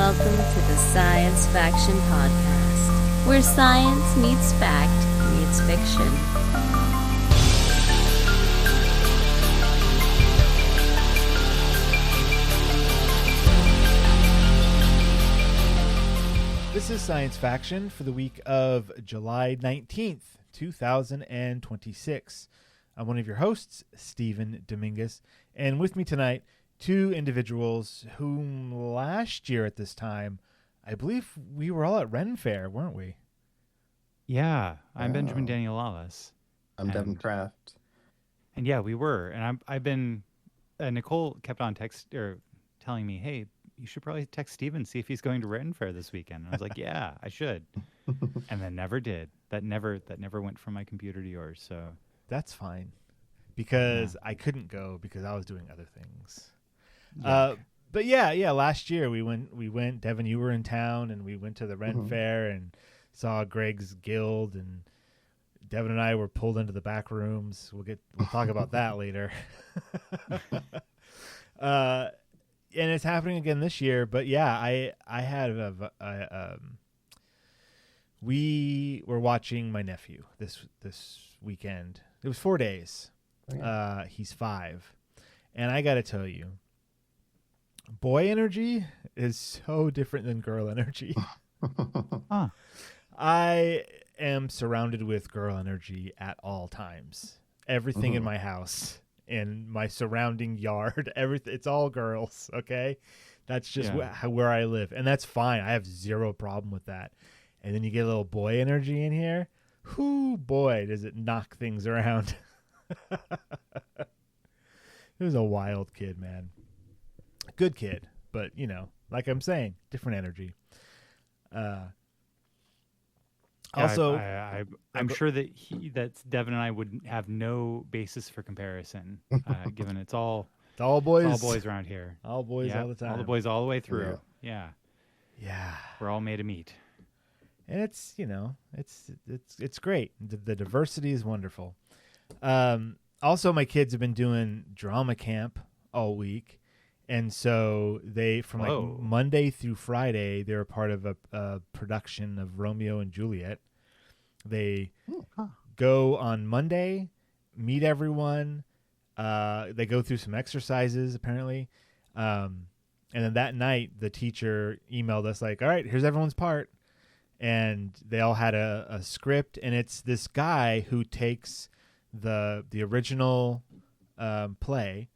welcome to the Science Faction Podcast, where science meets fact meets fiction. This is Science Faction for the week of July 19th, 2026. I'm one of your hosts, Stephen Dominguez, and with me tonight, two individuals whom last year at this time, I believe we were all at Ren Fair, weren't we? Yeah, I'm Benjamin Daniel Lawless. I'm Devin Kraft. And yeah, we were. And I've been, Nicole kept on telling me, hey, you should probably text Steven, see if he's going to Ren Fair this weekend. And I was like, yeah, I should. And then never did. That never went from my computer to yours. So that's fine, because I couldn't go because I was doing other things. But yeah, last year we went, Devin, you were in town, and we went to the Ren Fair and saw Greg's Guild, and Devin and I were pulled into the back rooms. We'll talk about that later. And it's happening again this year, but yeah, I had we were watching my nephew this weekend. It was 4 days. He's 5, and I got to tell you, boy energy is so different than girl energy. Huh. I am surrounded with girl energy at all times. Everything in my't in my surrounding yard, everything, it's all girls. Okay. That's just where I live. And that's fine. I have zero problem with that. And then you get a little boy energy in here. Whoo, boy, does it knock things around. He was a wild kid, man. Good kid, but like I'm saying, different energy. Also, I'm sure that Devin and I would have no basis for comparison, given it's all boys. It's all boys around here. All boys all the time. All the boys all the way through. Yeah. We're all made of meat. And it's it's great. The diversity is wonderful. Also, my kids have been doing drama camp all week. And so they, from like Monday through Friday, they're a part of a production of Romeo and Juliet. They go on Monday, meet everyone. They go through some exercises, apparently. And then that night, the teacher emailed us like, all right, here's everyone's part. And they all had a script. And it's this guy who takes the original play,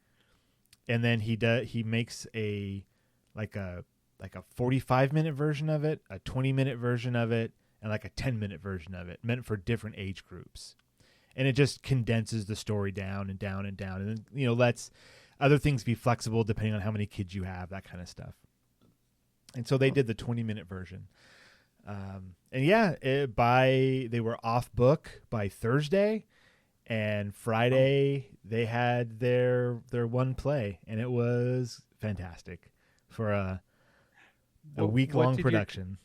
and then he makes a 45-minute version of it, a 20-minute version of it, and like a 10-minute version of it, meant for different age groups. And it just condenses the story down and down and down, and then lets other things be flexible depending on how many kids you have, that kind of stuff. And so they did the 20-minute version. And yeah, they were off book by Thursday. And Friday they had their one play, and it was fantastic for a week-long production.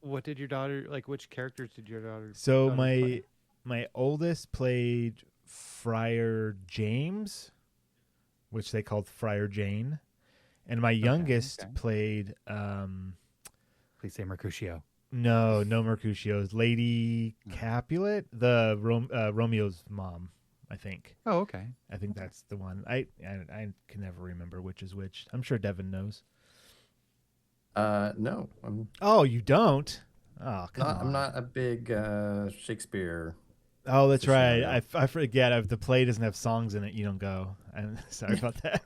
What did your daughter like? Which characters did your daughter? So my oldest played Friar James, which they called Friar Jane, and my youngest played. Please say Mercutio. No Mercutio's Lady Capulet, the Romeo's mom, I think. Oh, okay. I think that's the one. I can never remember which is which. I'm sure Devin knows. No. Oh, you don't? Oh, come on. I'm not a big Shakespeare. Oh, that's right. I forget. If the play doesn't have songs in it, you don't go. I'm sorry about that.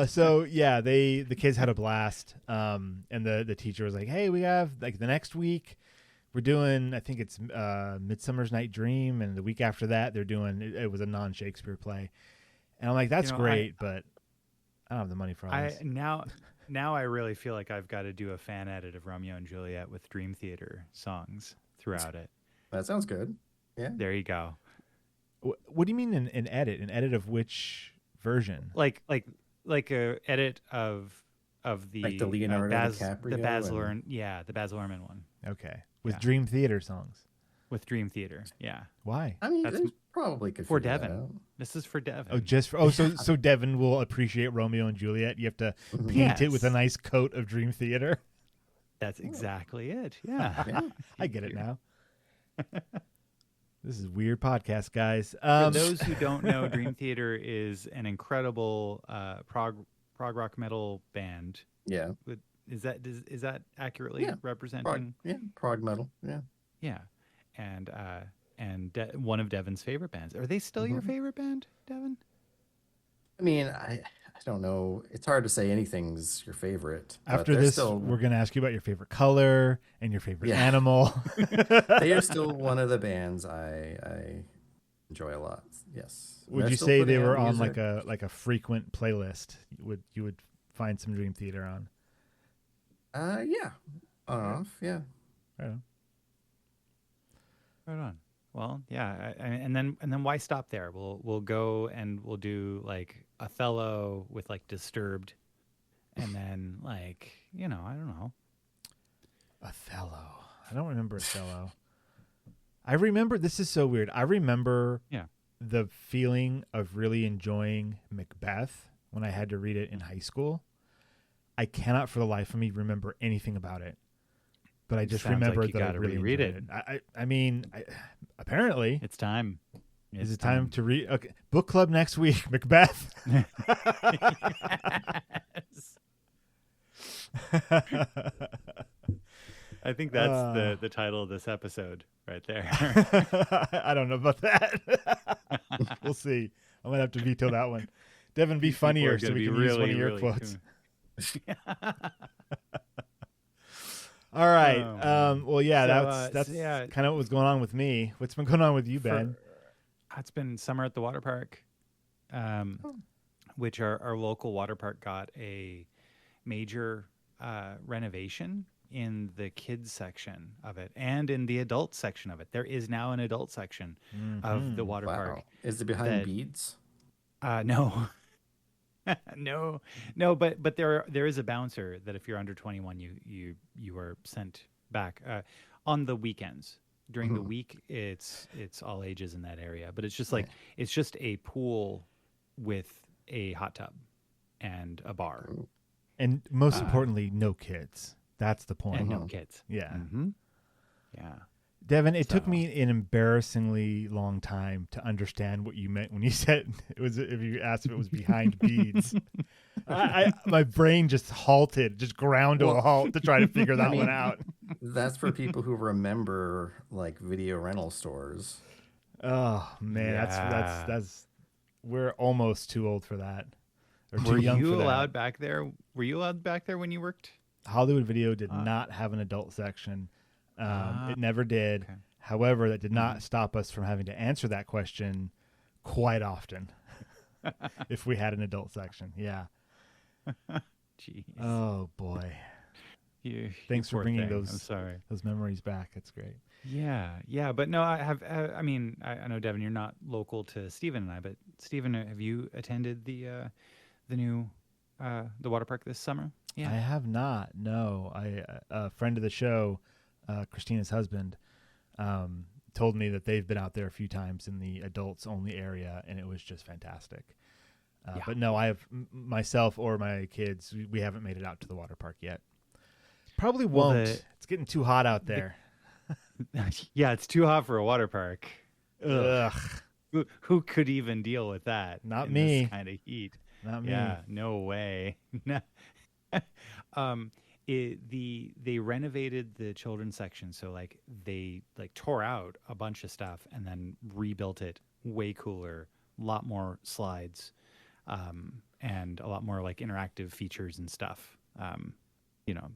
So yeah, the kids had a blast. And the teacher was like, hey, we have like the next week we're doing, I think it's Midsummer's Night Dream, and the week after that they're doing it was a non-Shakespeare play. And I'm like, that's great, but I don't have the money for all this. Now I really feel like I've got to do a fan edit of Romeo and Juliet with Dream Theater songs throughout it. That sounds good. Yeah. There you go. What do you mean an edit? An edit of which version? Like a edit of the like the Leonardo DiCaprio, the Baz Luhrmann one. Okay, with Dream Theater songs. With Dream Theater, yeah. Why? I mean, Probably could For figure that Devin. out. This is for Devin. Oh, so Devin will appreciate Romeo and Juliet. You have to paint it with a Yes. nice coat of Dream Theater. That's exactly it. Yeah. Yeah. I get it now. This is weird podcast, guys. For those who don't know, Dream Theater is an incredible prog rock metal band. Yeah. Is that accurately representing? Prog metal. Yeah. Yeah, and one of Devin's favorite bands. Are they still your favorite band, Devin? I mean, I don't know. It's hard to say anything's your favorite. but After they're this, still, we're going to ask you about your favorite color and your favorite Yeah. animal. they are still one of the bands I enjoy a lot. Yes. Would They're you still say putting they out were on music. like a frequent playlist? You would find some Dream Theater on? Yeah. On and off. Yeah. I don't know. Right on. Well, yeah, and then why stop there? We'll go and we'll do like Othello with like Disturbed, and then like I don't know. Othello. I don't remember Othello. I remember, this is so weird. I remember the feeling of really enjoying Macbeth when I had to read it in high school. I cannot for the life of me remember anything about it. But I just Sounds like remember you that I gotta really reread enjoyed it. I mean, apparently. It's time. Is it time to read? Okay. Book club next week, Macbeth. I think that's the title of this episode right there. I don't know about that. We'll see. I might have to veto that one. Devin, be funnier so we can use one of your quotes. All right. Well, yeah, that's kind of what was going on with me. What's been going on with you, Ben? It's been summer at the water park, which our local water park got a major renovation in the kids section of it and in the adult section of it. There is now an adult section of the water park. Is it behind beads? No. no, but there is a bouncer that if you're under 21, you are sent back on the weekends. During the week, it's all ages in that area, but it's just like it's just a pool with a hot tub and a bar, and most importantly, no kids. That's the point. And no kids. Yeah. Yeah. Devin, it took me an embarrassingly long time to understand what you meant when you said it was. If you asked if it was behind beads, my brain just halted, just ground to a halt to try to figure that one out. That's for people who remember like video rental stores. Oh man, that's we're almost too old for that. Or too Were young you for that. allowed back there? Were you allowed back there when you worked? Hollywood Video did not have an adult section. It never did. Okay. However, that did not stop us from having to answer that question quite often if we had an adult section. Yeah. Jeez. Oh, boy. Thanks for bringing those memories back. It's great. Yeah. But no, I mean, I know, Devin, you're not local to Stephen and I, but Stephen, have you attended the new the water park this summer? Yeah. I have not. No. A friend of the show, Christina's husband, told me that they've been out there a few times in the adults only area, and it was just fantastic. But no, I have myself or my kids. We haven't made it out to the water park yet. Probably won't. It's getting too hot out there. Yeah, it's too hot for a water park. Ugh. Who could even deal with that? Not me. This kind of heat. Not me. Yeah, no way. They renovated the children's section, so like they tore out a bunch of stuff and then rebuilt it way cooler, a lot more slides, and a lot more like interactive features and stuff.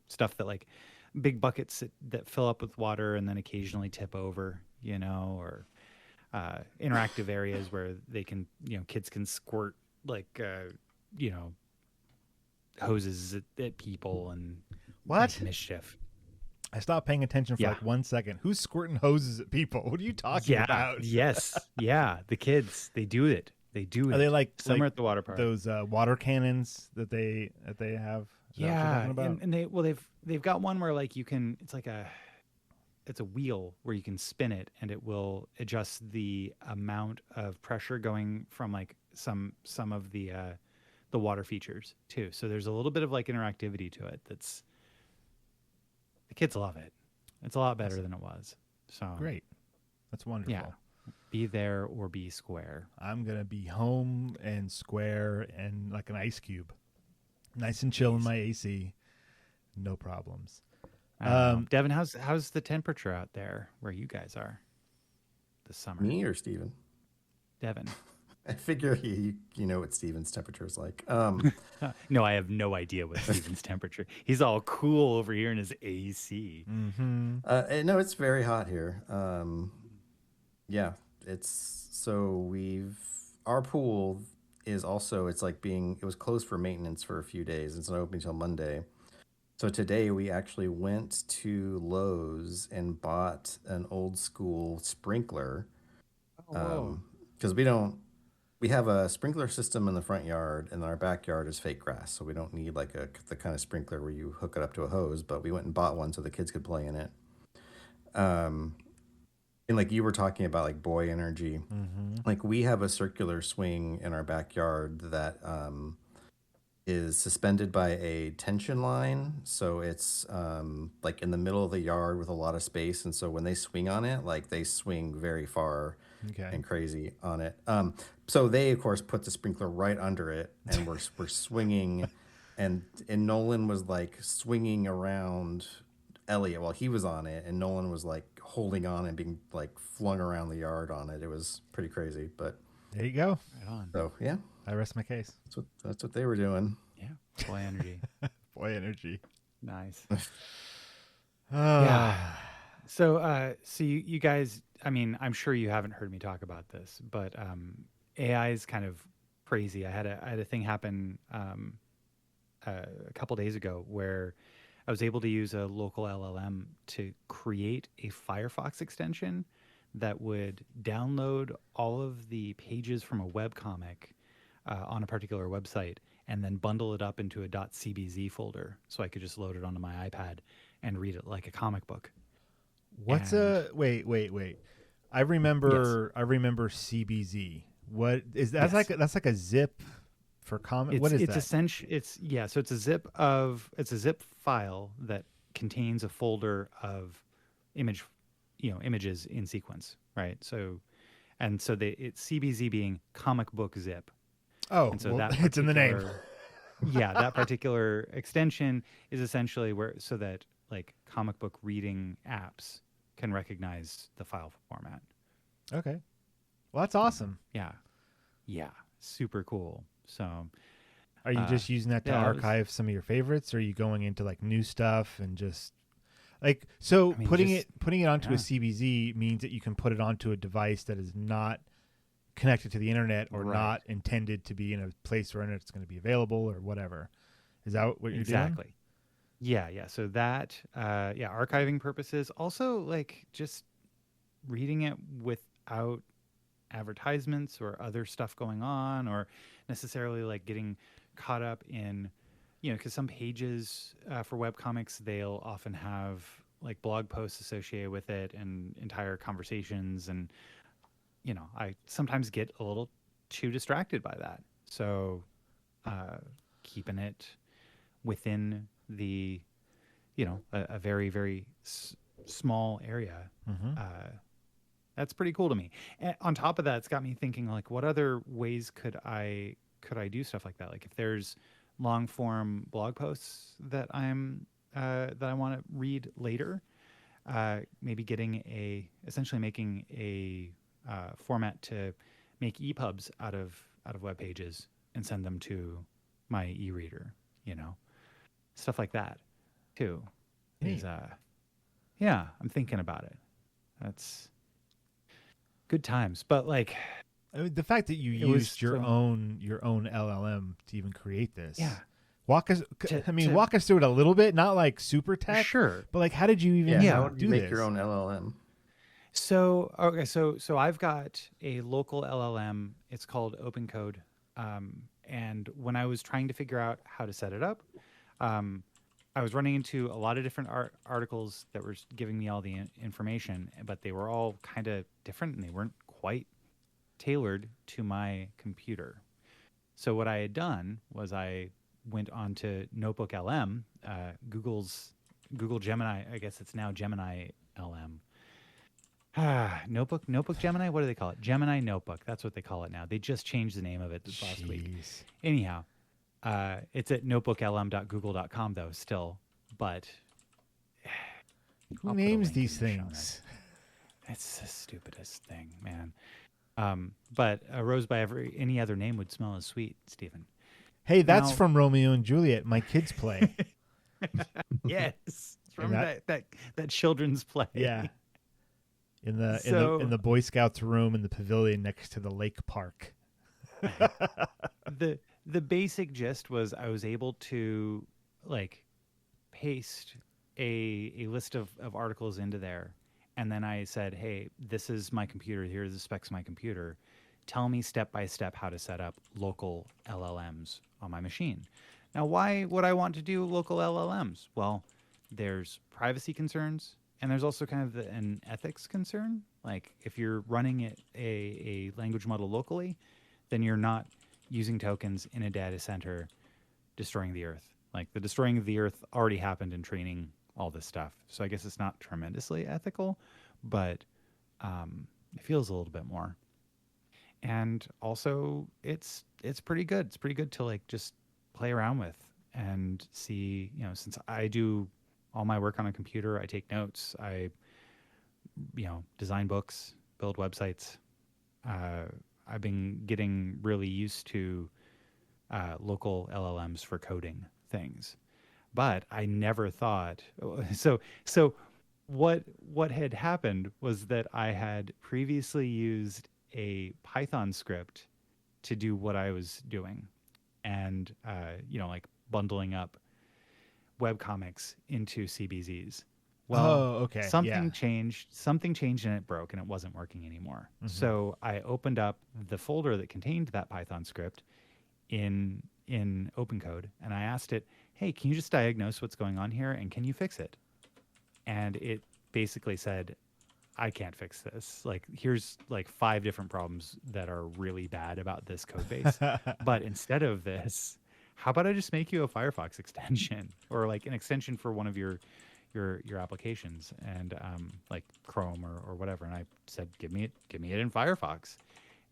Stuff that like big buckets that fill up with water and then occasionally tip over, or interactive areas where they can, kids can squirt like, hoses at people and what mischief. I stopped paying attention for like 1 second. Who's squirting hoses at people? What are you talking about? Yes. Yeah. The kids, they do it. Are they like summer at the water park? Those water cannons that they have? Yeah. And they've got one where like you can, it's like it's a wheel where you can spin it, and it will adjust the amount of pressure going from like some of the water features too. So there's a little bit of like interactivity to it. The kids love it. It's a lot better than it was. So Great. That's wonderful. yeah, be there or be square. I'm going to be home and square and like an ice cube. Nice and chill in my AC. No problems. Devin, how's the temperature out there where you guys are this summer? Me or Steven? Devin. I figure you know what Steven's temperature is like. No, I have no idea what Steven's temperature. He's all cool over here in his AC. Mm-hmm. No, it's very hot here. Yeah, our pool is also, it was closed for maintenance for a few days. It's not open until Monday. So today we actually went to Lowe's and bought an old school sprinkler. Because we have a sprinkler system in the front yard, and our backyard is fake grass. So we don't need like the kind of sprinkler where you hook it up to a hose, but we went and bought one so the kids could play in it. And like you were talking about like boy energy, like we have a circular swing in our backyard that is suspended by a tension line. So it's like in the middle of the yard with a lot of space. And so when they swing on it, like they swing very far and crazy on it. So they, of course, put the sprinkler right under it, and we're swinging. And Nolan was like swinging around Elliot while he was on it, and Nolan was like holding on and being like flung around the yard on it. It was pretty crazy, but there you go. Right on. So yeah, I rest my case. That's what they were doing. Yeah, boy energy. Boy energy. Nice. Yeah. So you guys, I mean, I'm sure you haven't heard me talk about this, but AI is kind of crazy. I had a thing happen a couple days ago where I was able to use a local LLM to create a Firefox extension that would download all of the pages from a webcomic on a particular website and then bundle it up into a .cbz folder so I could just load it onto my iPad and read it like a comic book. What's wait. I remember CBZ. What is that? Yes. That's like a zip for comic. What is that? So it's a zip file that contains a folder of images in sequence, right? So it's CBZ being comic book zip. Oh, and so well, it's in the name. Yeah, that particular extension is essentially so that like comic book reading apps can recognize the file format. Okay. Well, that's awesome. Yeah. Super cool. So are you just using that to archive some of your favorites, or are you going into like new stuff and just like, putting it onto a CBZ means that you can put it onto a device that is not connected to the internet or not intended to be in a place where it's going to be available or whatever. Is that what you're doing? Exactly. Yeah. So that, archiving purposes. Also, like just reading it without advertisements or other stuff going on, or necessarily like getting caught up in, because some pages for webcomics, they'll often have like blog posts associated with it and entire conversations. And, I sometimes get a little too distracted by that. So keeping it within the, a very, very small area, that's pretty cool to me. And on top of that, it's got me thinking like, what other ways could I do stuff like that? Like if there's long form blog posts that I want to read later, maybe essentially making a format to make EPUBs out of web pages and send them to my e-reader, stuff like that too. I'm thinking about it. That's good times. But like, I mean, the fact that you used your own LLM to even create this. Yeah. Walk us through it a little bit, not like super tech. Sure. But like, how did you even how did you make this? your own LLM? So I've got a local LLM. It's called OpenCode. And when I was trying to figure out how to set it up, I was running into a lot of different articles that were giving me all the information, but they were all kind of different and they weren't quite tailored to my computer. So what I had done was I went on to Notebook LM, Google Gemini. I guess it's now Gemini LM. Notebook Gemini. What do they call it? Gemini Notebook. That's what they call it now. They just changed the name of it this last week. Anyhow, it's at notebooklm.google.com though still, but who names these things? It's the stupidest thing, man. But a rose by any other name would smell as sweet, Stephen. Hey, that's from Romeo and Juliet. My kids play. Yes, it's from that children's play. Yeah, in the Boy Scouts room in the pavilion next to the lake park. The basic gist was I was able to like paste a list of articles into there. And then I said, hey, this is my computer. Here are the specs of my computer. Tell me step by step how to set up local LLMs on my machine. Now, why would I want to do local LLMs? Well, there's privacy concerns, and there's also kind of an ethics concern. Like if you're running a language model locally, then you're not using tokens in a data center destroying the earth. Like the destroying of the earth already happened in training all this stuff. So I guess it's not tremendously ethical, but it feels a little bit more. And also it's pretty good. It's pretty good to like just play around with and see, since I do all my work on a computer, I take notes, I, design books, build websites. I've been getting really used to local LLMs for coding things. But I never thought so what had happened was that I had previously used a Python script to do what I was doing, and like bundling up webcomics into CBZs. Well, something changed and it broke and it wasn't working anymore. Mm-hmm. So I opened up the folder that contained that Python script in OpenCode, and I asked it, hey, can you just diagnose what's going on here and can you fix it? And it basically said, I can't fix this. Like, here's like 5 different problems that are really bad about this code base. But instead of this, how about I just make you a Firefox extension or like an extension for one of your applications, and like Chrome or whatever. And I said, give me it in Firefox.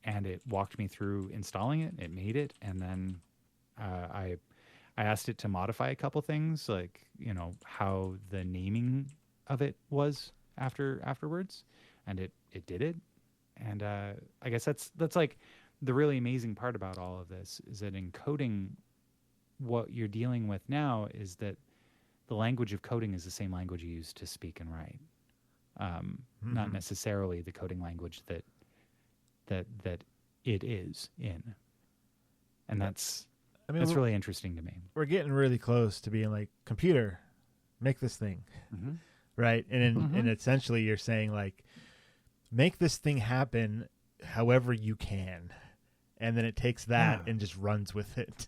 And it walked me through installing it. It made it. And then I asked it to modify a couple things, like, how the naming of it was afterwards. And it did it. And I guess that's like the really amazing part about all of this is that in coding, what you're dealing with now is that the language of coding is the same language you use to speak and write. Not necessarily the coding language that it is in. And that's really interesting to me. We're getting really close to being like, computer, make this thing. Mm-hmm. Right? And essentially you're saying like, make this thing happen however you can. And then it takes that and just runs with it.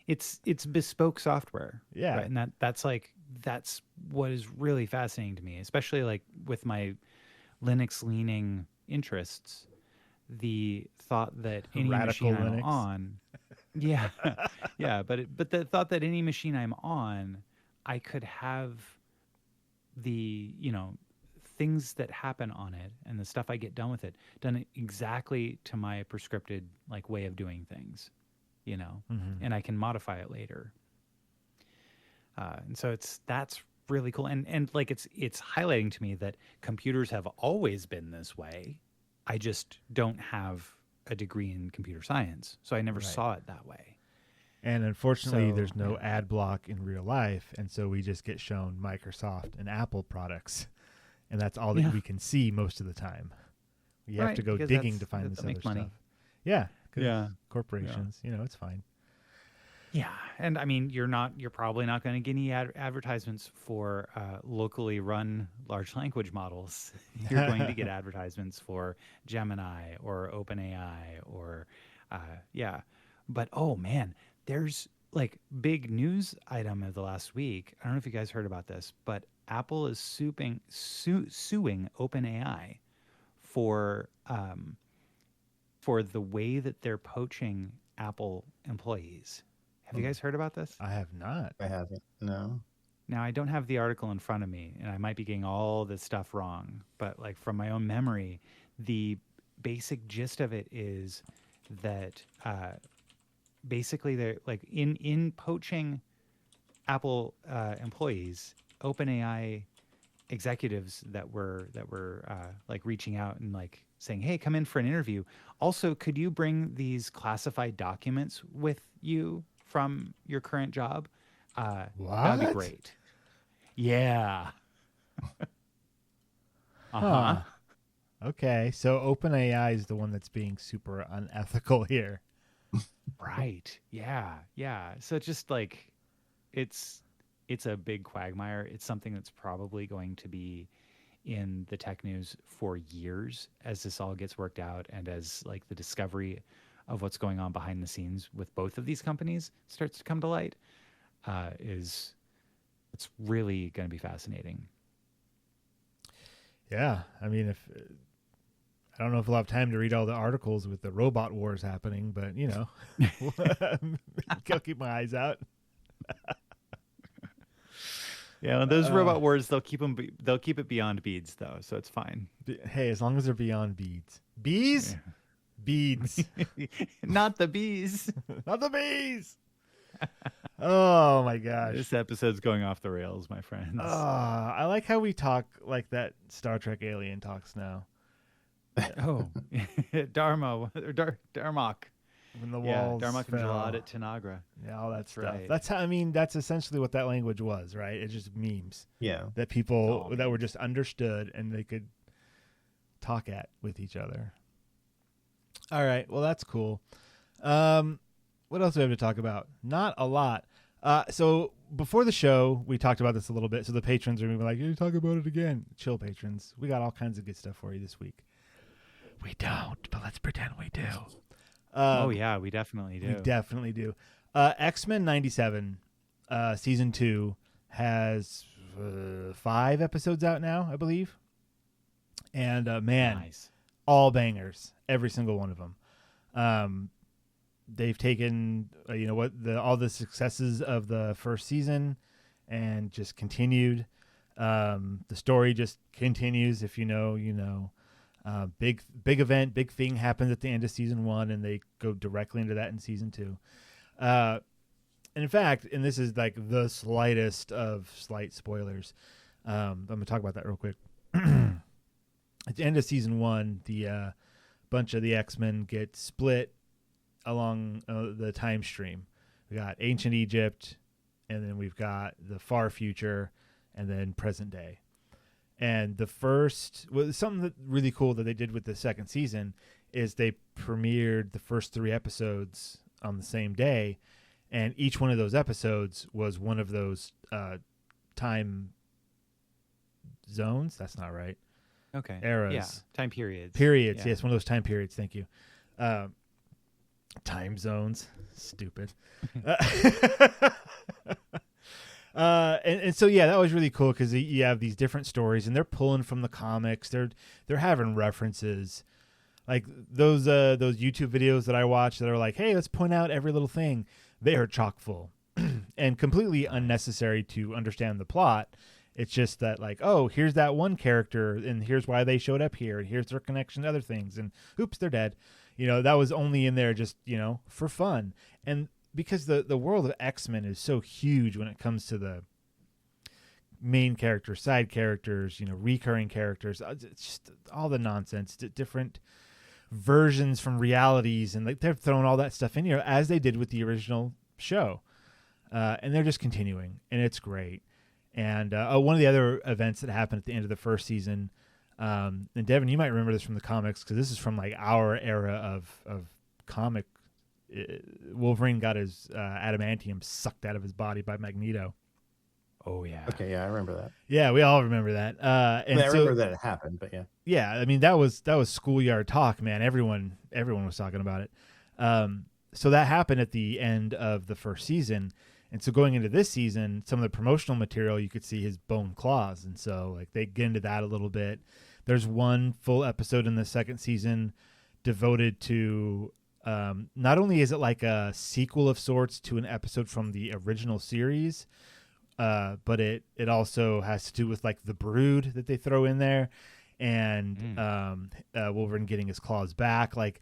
It's bespoke software. Yeah. Right? And that's what is really fascinating to me, especially like with my Linux leaning interests. The thought that any Radical machine Linux. I'm on, but the thought that any machine I'm on, I could have the things that happen on it and the stuff I get done with it done exactly to my prescripted like way of doing things, and I can modify it later. And so that's really cool, and like it's highlighting to me that computers have always been this way. I just don't have a degree in computer science, so I never saw it that way. And unfortunately, there's no ad block in real life, and so we just get shown Microsoft and Apple products, and that's all that we can see most of the time. You have to go digging to find this other stuff. Yeah, corporations, it's fine. Yeah, and I mean, you're probably not going to get any advertisements for locally run large language models. You're going to get advertisements for Gemini or OpenAI or, but oh man, there's like big news item of the last week. I don't know if you guys heard about this, but Apple is suing OpenAI for the way that they're poaching Apple employees. Have you guys heard about this? I have not. I haven't. No. Now, I don't have the article in front of me, and I might be getting all this stuff wrong, but like from my own memory, the basic gist of it is that basically they're like in poaching Apple employees, OpenAI executives that were like reaching out and like saying, "Hey, come in for an interview. Also, could you bring these classified documents with you from your current job? That'd be What? great." Yeah. Huh. Okay, so OpenAI is the one that's being super unethical here. Right. Yeah. Yeah. So it's just like it's a big quagmire. It's something that's probably going to be in the tech news for years as this all gets worked out and as like the discovery of what's going on behind the scenes with both of these companies starts to come to light. It's really going to be fascinating. Yeah, I mean, if I don't know if we'll have time to read all the articles with the robot wars happening, but you know, I'll keep my eyes out. Yeah, and those robot wars, they'll keep it beyond beads though, so it's fine. Hey, as long as they're beyond beads. Bees? Yeah. Beads. Not the bees. Not the bees. Oh my gosh. This episode's going off the rails, my friends. I like how we talk like that Star Trek alien talks now. Oh, Darmok. When the Yeah, walls Darmok and fell. Jalad at Tanagra. Yeah, all that That's stuff. right. That's how, I mean, that's essentially what that language was, right? It's just memes Yeah. that people Oh, that were just understood and they could talk at with each other. All right, well that's cool. What else do we have to talk about? Not a lot. So before the show, we talked about this a little bit. So the patrons are gonna be like, "You talk about it again." Chill, patrons. We got all kinds of good stuff for you this week. We don't, but let's pretend we do. Oh yeah, we definitely do. We definitely do. X-Men 97, season 2 has 5 episodes out now, I believe. And man, Nice. all bangers, every single one of them. They've taken all the successes of the first season and just continued. The story just continues. If you know, you know. Big event, big thing happens at the end of season 1, and they go directly into that in season 2. And in fact, and this is like the slightest of slight spoilers. I'm gonna talk about that real quick. At the end of season 1, the bunch of the X-Men get split along the time stream. We got ancient Egypt, and then we've got the far future, and then present day. And the first, something that really cool that they did with the second season is they premiered the first 3 episodes on the same day, and each one of those episodes was one of those time zones. That's not right. Okay. Eras. Yeah. Time periods. Periods. Yeah. Yes, one of those time periods. Thank you. Time zones. Stupid. And so yeah, that was really cool because you have these different stories, and they're pulling from the comics. They're having references, like those YouTube videos that I watch that are like, hey, let's point out every little thing. They are chock full and completely unnecessary to understand the plot. It's just that like, oh, here's that one character, and here's why they showed up here, and here's their connection to other things, and oops, they're dead. You know, that was only in there just, you know, for fun. And because the world of X-Men is so huge when it comes to the main characters, side characters, you know, recurring characters, it's just all the nonsense, different versions from realities, and like they're throwing all that stuff in here as they did with the original show, and they're just continuing, and it's great. And one of the other events that happened at the end of the first season, and Devin, you might remember this from the comics because this is from like our era of comic. Wolverine got his adamantium sucked out of his body by Magneto. Oh yeah. Okay, yeah, I remember that. Yeah, we all remember that. And I remember that it happened, but yeah. Yeah, I mean that was schoolyard talk, man. Everyone was talking about it. So that happened at the end of the first season. And so going into this season, some of the promotional material, you could see his bone claws. And so like they get into that a little bit. There's one full episode in the second season devoted to not only is it like a sequel of sorts to an episode from the original series, but it also has to do with like the brood that they throw in there, and Wolverine getting his claws back. Like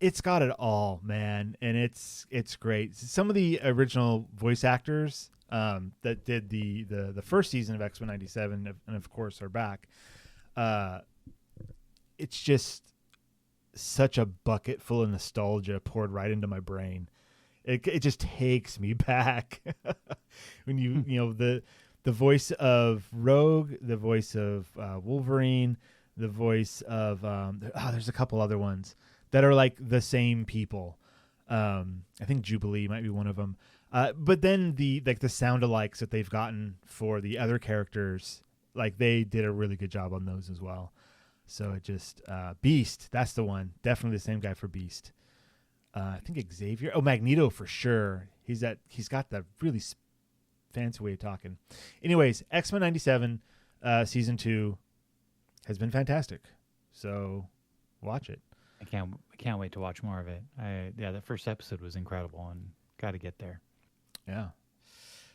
it's got it all, man, and it's great. Some of the original voice actors that did the first season of X-Men 97 and of course are back. It's just such a bucket full of nostalgia poured right into my brain. It just takes me back when you know the voice of Rogue, the voice of Wolverine, the voice of there's a couple other ones that are like the same people. I think Jubilee might be one of them. But then the sound alikes that they've gotten for the other characters, like they did a really good job on those as well. So it just Beast, that's the one. Definitely the same guy for Beast. I think Xavier. Oh, Magneto for sure. He's got that really fancy way of talking. Anyways, X-Men 97 season 2 has been fantastic. So watch it. I can't wait to watch more of it. The first episode was incredible, and got to get there. Yeah,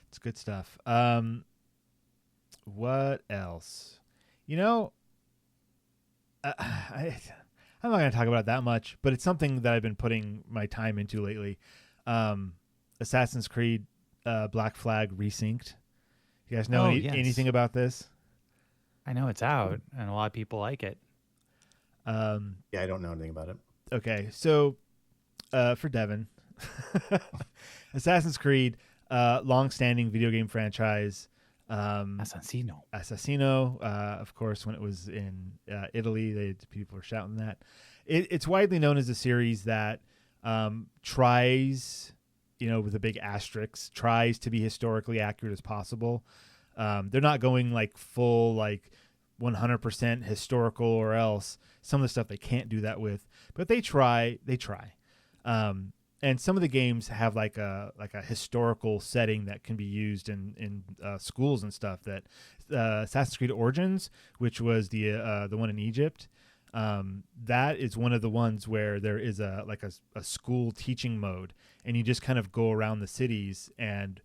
it's good stuff. What else? I'm not going to talk about it that much, but it's something that I've been putting my time into lately. Assassin's Creed Black Flag Resynced. You guys know anything about this? I know it's out, and a lot of people like it. Yeah, I don't know anything about it. Okay, so for Devin, Assassin's Creed, long-standing video game franchise. Assassino. Of course, when it was in Italy, people were shouting that. It's widely known as a series that tries, with a big asterisk, tries to be historically accurate as possible. They're not going like full, like 100% historical or else. Some of the stuff they can't do that with, but they try. And some of the games have like a historical setting that can be used in schools and stuff. That Assassin's Creed Origins, which was the one in Egypt, that is one of the ones where there is a school teaching mode, and you just kind of go around the cities, and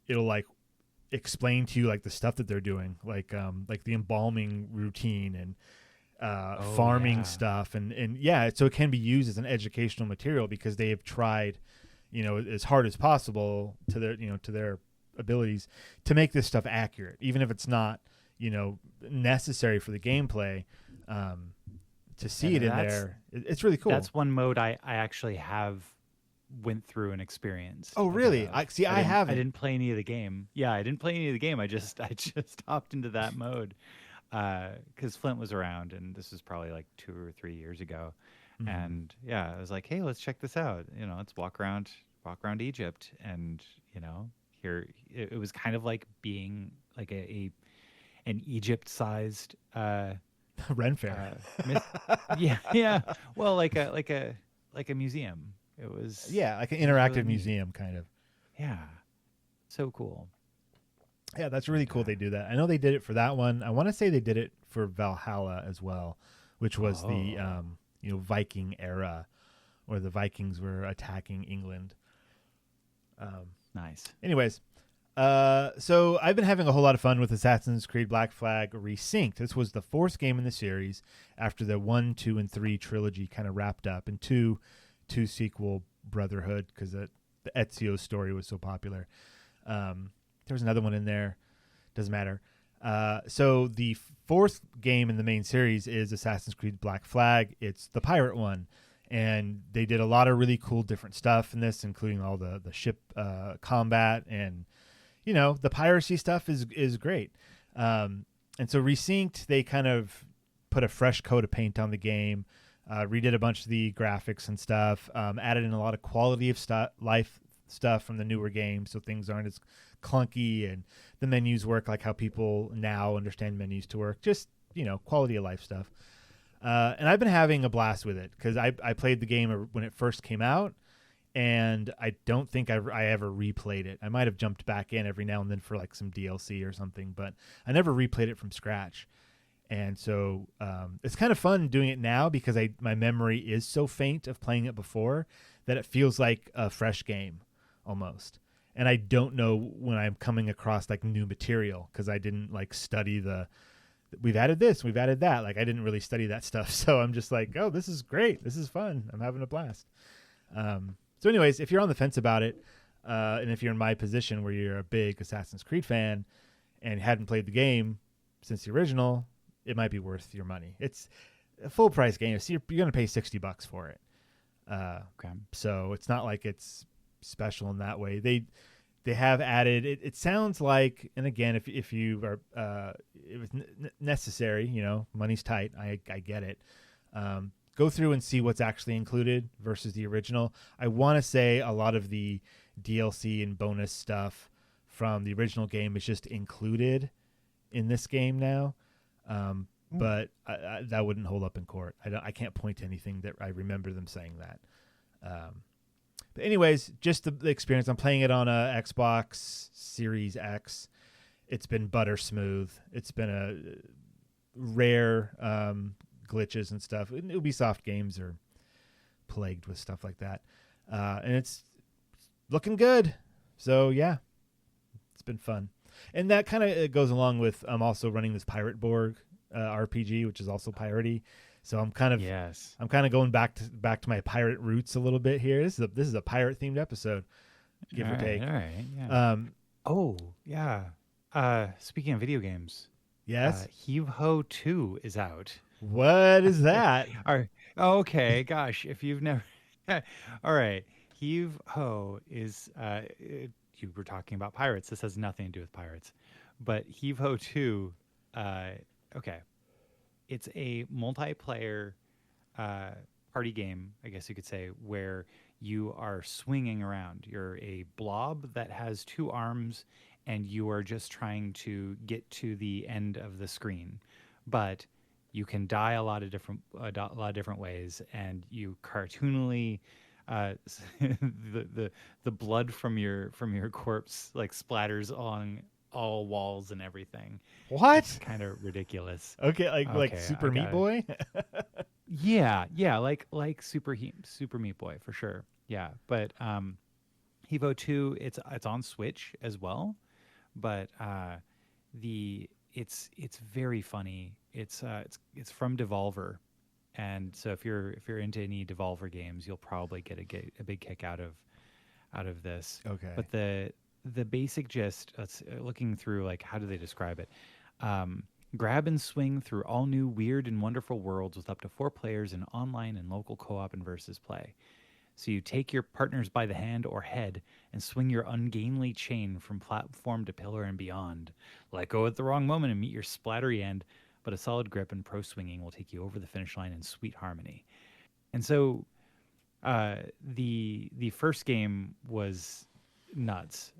it'll like explain to you like the stuff that they're doing, like the embalming routine and farming stuff, and so it can be used as an educational material because they have tried, as hard as possible to their abilities to make this stuff accurate, even if it's not necessary for the gameplay. To see it in there, it's really cool. That's one mode I actually have went through and experienced. Oh, really? I haven't. I didn't play any of the game. Yeah, I didn't play any of the game. I just hopped into that mode. Because Flint was around, and this was probably like 2 or 3 years ago, and I was like, "Hey, let's check this out. Let's walk around Egypt." And here it was kind of like being like an Egypt-sized Ren Fair. Yeah. Well, like a museum. It was like an interactive museum kind of. Yeah, so cool. Yeah, that's really cool. They do that. I know they did it for that one. I want to say they did it for Valhalla as well, which was the Viking era, where the Vikings were attacking England. Nice. Anyways, so I've been having a whole lot of fun with Assassin's Creed Black Flag Resynced. This was the 4th game in the series after the 1, 2, and 3 trilogy kind of wrapped up, and two sequel Brotherhood because the Ezio story was so popular. There was another one in there. Doesn't matter. So the 4th game in the main series is Assassin's Creed Black Flag. It's the pirate one. And they did a lot of really cool different stuff in this, including all the ship combat. And, the piracy stuff is great. And so Resynced, they kind of put a fresh coat of paint on the game, redid a bunch of the graphics and stuff, added in a lot of quality of life stuff from the newer games, so things aren't as clunky, and the menus work like how people now understand menus to work. Just quality of life stuff. And I've been having a blast with it because I played the game when it first came out, and I don't think I ever replayed it. I might have jumped back in every now and then for like some DLC or something, but I never replayed it from scratch. And so it's kind of fun doing it now because my memory is so faint of playing it before that it feels like a fresh game almost. And I don't know when I'm coming across like new material because I didn't like study we've added this, we've added that. Like I didn't really study that stuff. So I'm just like, oh, this is great. This is fun. I'm having a blast. So anyways, if you're on the fence about it, and if you're in my position where you're a big Assassin's Creed fan and hadn't played the game since the original, it might be worth your money. It's a full price game. So you're going to pay $60 for it. Okay. So it's not like it's special in that way. They have added it sounds like, and again, if you are if it's necessary, money's tight, I get it. Go through and see what's actually included versus the original. I want to say a lot of the DLC and bonus stuff from the original game is just included in this game now. But that wouldn't hold up in court. I can't point to anything that I remember them saying that. But anyways, just the experience. I'm playing it on a Xbox Series X. It's been butter smooth. It's been a rare glitches and stuff. Ubisoft games are plagued with stuff like that. And it's looking good. So yeah, it's been fun. And that kind of goes along with I'm also running this Pirate Borg RPG, which is also piratey. So I'm kind of going back to my pirate roots a little bit here. This is a pirate themed episode, give or take. All right. Yeah. Speaking of video games, yes, Heave Ho 2 is out. What is that? All right. Okay. Gosh, if you've never, all right. Heave Ho is. You were talking about pirates. This has nothing to do with pirates, but Heave Ho 2. Okay. It's a multiplayer party game, I guess you could say, where you are swinging around. You're a blob that has two arms, and you are just trying to get to the end of the screen. But you can die a lot of different ways, and you cartoonily the blood from your corpse like splatters on all walls and everything. What? It's kind of ridiculous. Okay, like Super Meat Boy? Yeah, like Super Meat Boy for sure. Yeah, but Hevo 2, it's on Switch as well, but it's very funny. It's from Devolver, and so if you're into any Devolver games, you'll probably get a big kick out of this. Okay, but the basic gist, looking through like how do they describe it? Grab and swing through all new weird and wonderful worlds with up to 4 players in online and local co-op and versus play. So you take your partners by the hand or head and swing your ungainly chain from platform to pillar and beyond. Let go at the wrong moment and meet your splattery end, but a solid grip and pro swinging will take you over the finish line in sweet harmony. And so the first game was nuts.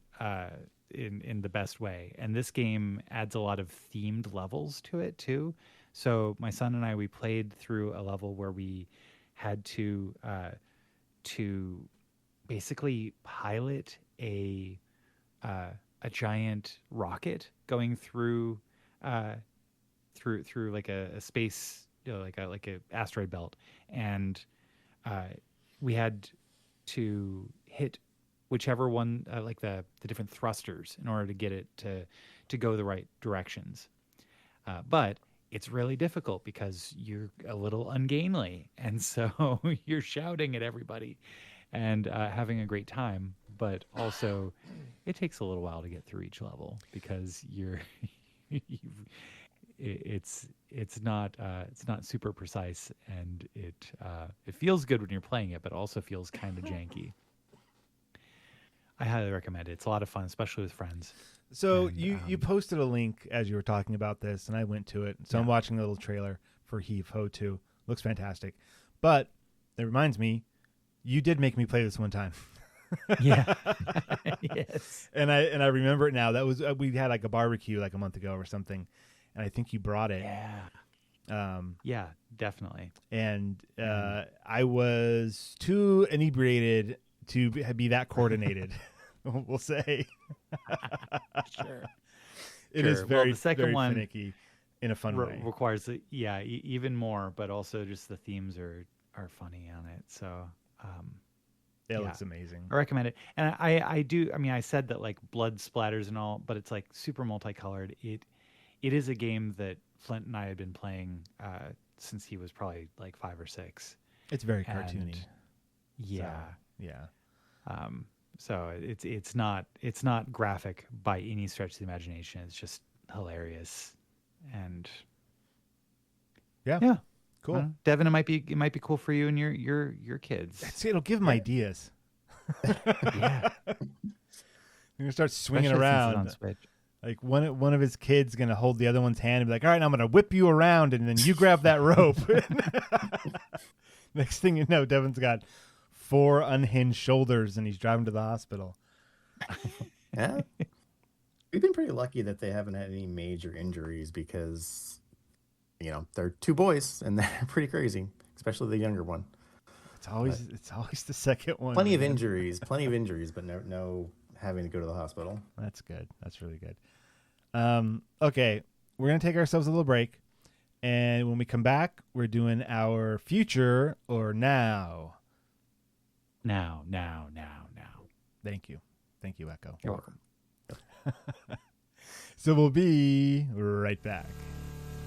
In the best way, and this game adds a lot of themed levels to it too. So my son and I, we played through a level where we had to basically pilot a giant rocket going through like a space, like a asteroid belt, and we had to hit whichever one, like the different thrusters, in order to get it to go the right directions. But it's really difficult because you're a little ungainly, and so you're shouting at everybody and having a great time. But also, it takes a little while to get through each level because it's not super precise, and it feels good when you're playing it, but also feels kind of janky. I highly recommend it. It's a lot of fun, especially with friends. So you posted a link as you were talking about this, and I went to it. So I'm watching a little trailer for Heave Ho 2. Looks fantastic. But it reminds me, you did make me play this one time. Yeah. Yes. And I remember it now. That was we had like a barbecue like a month ago or something, and I think you brought it. Yeah. Yeah, definitely. And I was too inebriated to be that coordinated. We'll say. Sure. It is Sure. very, Well, the second very one finicky in a fun way. requires, even more, but also just the themes are funny on it. So, It yeah. looks amazing. I recommend it. And I do. I mean, I said that like blood splatters and all, but it's like super multicolored. It is a game that Flint and I had been playing since he was probably like 5 or 6. It's very And cartoony. yeah. So, yeah. So it's not graphic by any stretch of the imagination. It's just hilarious, and Yeah. Cool. Devin, it might be cool for you and your kids. It'll give them ideas. Yeah, You're gonna start swinging Especially since it's around. on Switch. Like one of his kids gonna hold the other one's hand and be like, "All right, now I'm gonna whip you around, and then you grab that rope." Next thing you know, Devin's got 4 unhinged shoulders, and he's driving to the hospital. Yeah. We've been pretty lucky that they haven't had any major injuries because, they're 2 boys and they're pretty crazy, especially the younger one. It's always the second one. Plenty of injuries, but no having to go to the hospital. That's good. That's really good. Okay, we're gonna take ourselves a little break, and when we come back, we're doing our future or now. Now. Thank you, Echo. You're welcome. So we'll be right back.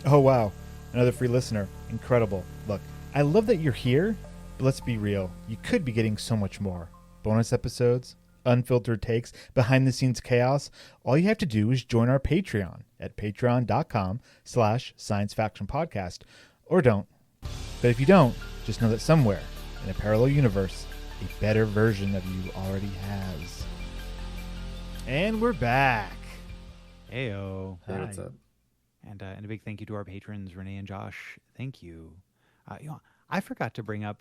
Oh wow, another free listener. Incredible. Look, I love that you're here, but let's be real. You could be getting so much more. Bonus episodes, unfiltered takes, behind the scenes chaos. All you have to do is join our Patreon at patreon.com/Science Faction Podcast, or don't. But if you don't, just know that somewhere in a parallel universe, a better version of you already has. And we're back. Heyo. Hey, what's Hi. up? And a big thank you to our patrons, Renee and Josh. Thank you. I forgot to bring up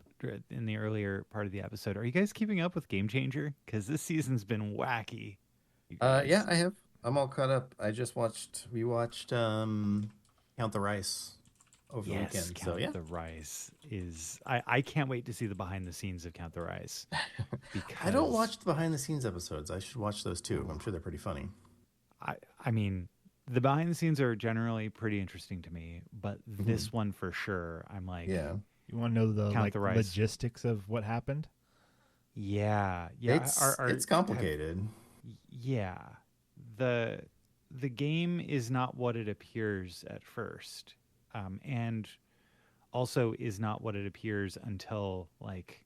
in the earlier part of the episode. Are you guys keeping up with Game Changer? Because this season's been wacky. you guys. Yeah, I have. I'm all caught up. We watched Count the Rice over the Yes, weekend. Count So yeah. the Rice is. I can't wait to see the behind the scenes of Count the Rice. I don't watch the behind the scenes episodes. I should watch those too. I'm sure they're pretty funny. I mean, the behind the scenes are generally pretty interesting to me, but this one for sure, I'm like, Yeah. You want to know the Count the Rice. logistics of what happened? yeah. It's complicated. Yeah. The game is not what it appears at first. And also is not what it appears until like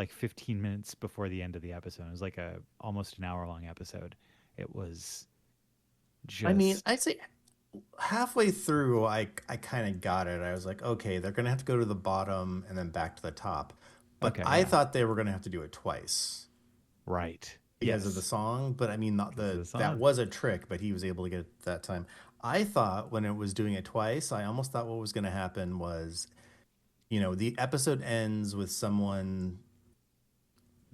15 minutes before the end of the episode. It was like almost an hour long episode. It was just I mean, I'd say halfway through, I kind of got it. I was like, okay, they're going to have to go to the bottom and then back to the top. But Okay, I yeah. thought they were going to have to do it twice right. because of the song. But I mean, not Because of the that song. was a trick, but he was able to get it that time. I thought when it was doing it twice, I almost thought what was going to happen was, the episode ends with someone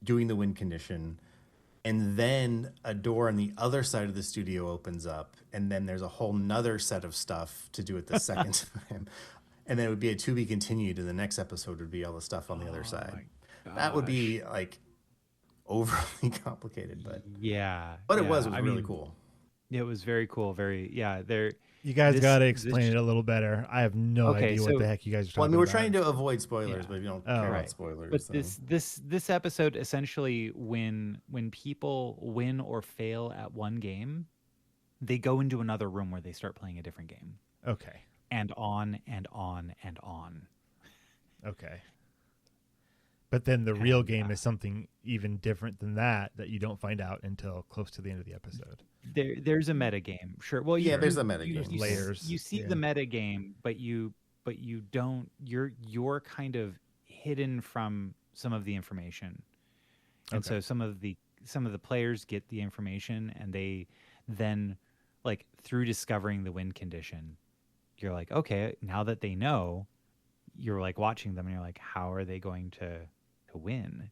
doing the win condition, and then a door on the other side of the studio opens up, and then there's a whole nother set of stuff to do it the second time. And then it would be a to be continued, and the next episode would be all the stuff on the other side. That would be like overly complicated, but Yeah. it yeah. was I really mean, cool. It was very cool. There. You guys This- got to this explain sh- it a little better. I have no Okay, idea so- what the heck you guys are talking Well, I mean, we're about. trying to avoid spoilers, Yeah. but if you don't Oh, care right. about spoilers. But so. this episode essentially, when people win or fail at one game, they go into another room where they start playing a different game, Okay. and on and on and on. Okay. But then the real And, game is something even different than that you don't find out until close to the end of the episode. There's a meta game, sure. Well, Yeah, there's a meta game. You, Layers, you see yeah. the meta game, but you don't. You're kind of hidden from some of the information, and Okay. so some of the players get the information, and they then, like, through discovering the win condition, you're like, okay, now that they know, you're like watching them, and you're like, how are they going to win?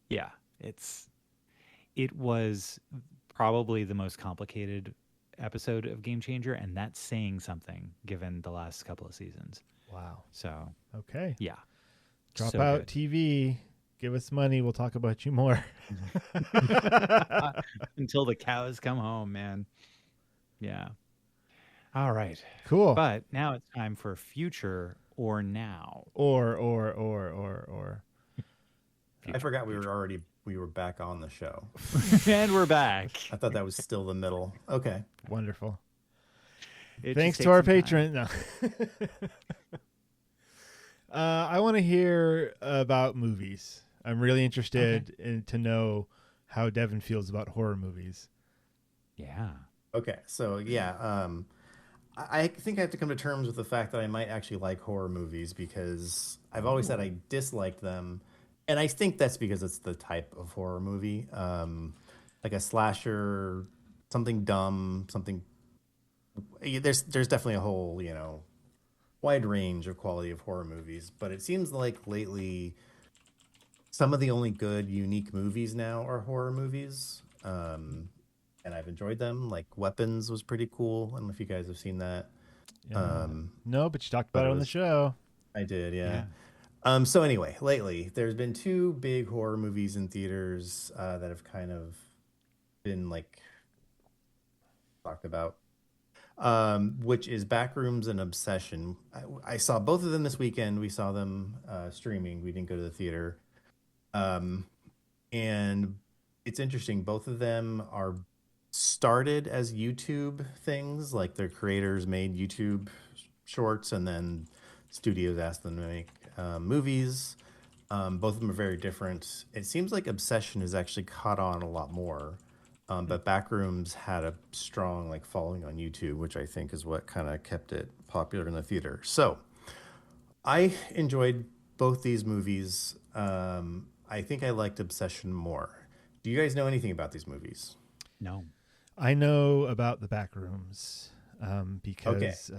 Yeah, it was probably the most complicated episode of Game Changer, and that's saying something given the last couple of seasons. Wow. So Okay. yeah, Drop so out good. TV. Give us money. We'll talk about you more. Until the cows come home, man. Yeah. All right. Cool. But now it's time for future or now. Or. I forgot we were back on the show. And we're back. I thought that was still the middle. Okay. Wonderful. It Thanks just to our takes some time. patron. No. I want to hear about movies. I'm really interested to know how Devin feels about horror movies. Yeah. Okay. So yeah, I think I have to come to terms with the fact that I might actually like horror movies because I've always said I disliked them. And I think that's because it's the type of horror movie, like a slasher, something dumb, something. There's definitely a whole wide range of quality of horror movies, but it seems like lately some of the only good unique movies now are horror movies, and I've enjoyed them. Like Weapons was pretty cool. I don't know if you guys have seen that. No, but you talked but about it it on the was- show. I did, yeah. So anyway, lately there's been two big horror movies in theaters that have kind of been like talked about, which is Backrooms and Obsession. I saw both of them this weekend. We saw them streaming. We didn't go to the theater, and it's interesting. Both of them are started as YouTube things, like their creators made YouTube shorts, and then studios asked them to make movies. Both of them are very different. It seems like Obsession has actually caught on a lot more, but Backrooms had a strong following on YouTube, which I think is what kind of kept it popular in the theater. So I enjoyed both these movies. I think I liked Obsession more. Do you guys know anything about these movies? No. I know about the Backrooms because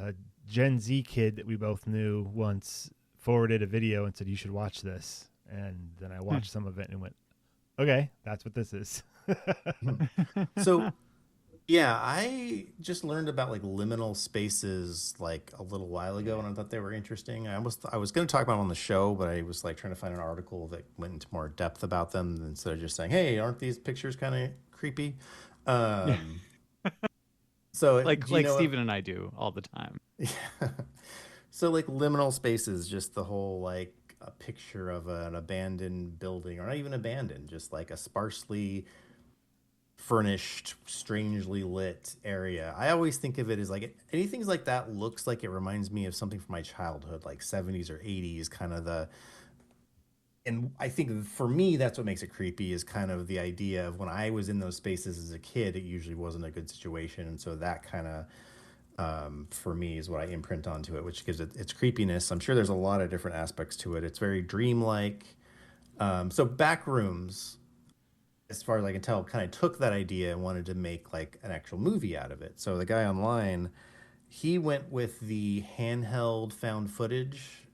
Gen Z kid that we both knew once forwarded a video and said, you should watch this. And then I watched some of it and went, okay, that's what this is. So, yeah, I just learned about liminal spaces a little while ago, and I thought they were interesting. I was going to talk about them on the show, but I was trying to find an article that went into more depth about them instead of just saying, "Hey, aren't these pictures kind of creepy?" So, Like do you know Steven and I do all the time. So liminal spaces, just the whole a picture of an abandoned building, or not even abandoned, just a sparsely furnished, strangely lit area. I always think of it as anything like that looks like it reminds me of something from my childhood, like 70s or 80s, kind of and I think for me, that's what makes it creepy, is kind of the idea of when I was in those spaces as a kid, it usually wasn't a good situation. And so that kind of, for me, is what I imprint onto it, which gives it its creepiness. I'm sure there's a lot of different aspects to it. It's very dreamlike. So Backrooms, as far as I can tell, kind of took that idea and wanted to make an actual movie out of it. So the guy online, he went with the handheld found footage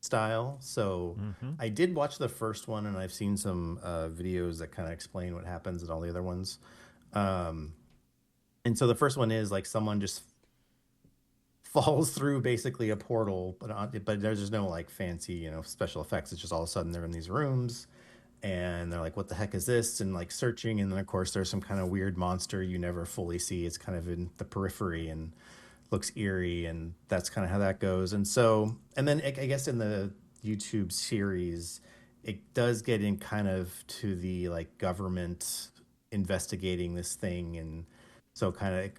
style. So I did watch the first one, and I've seen some videos that kind of explain what happens in all the other ones. And so the first one is someone just falls through basically a portal, but there's just no fancy special effects. It's just all of a sudden they're in these rooms, and they're like, "What the heck is this?" And searching, and then of course there's some kind of weird monster you never fully see. It's kind of in the periphery and looks eerie, and that's kind of how that goes. And so, and then I guess in the YouTube series, it does get in kind of to the government investigating this thing, and so kind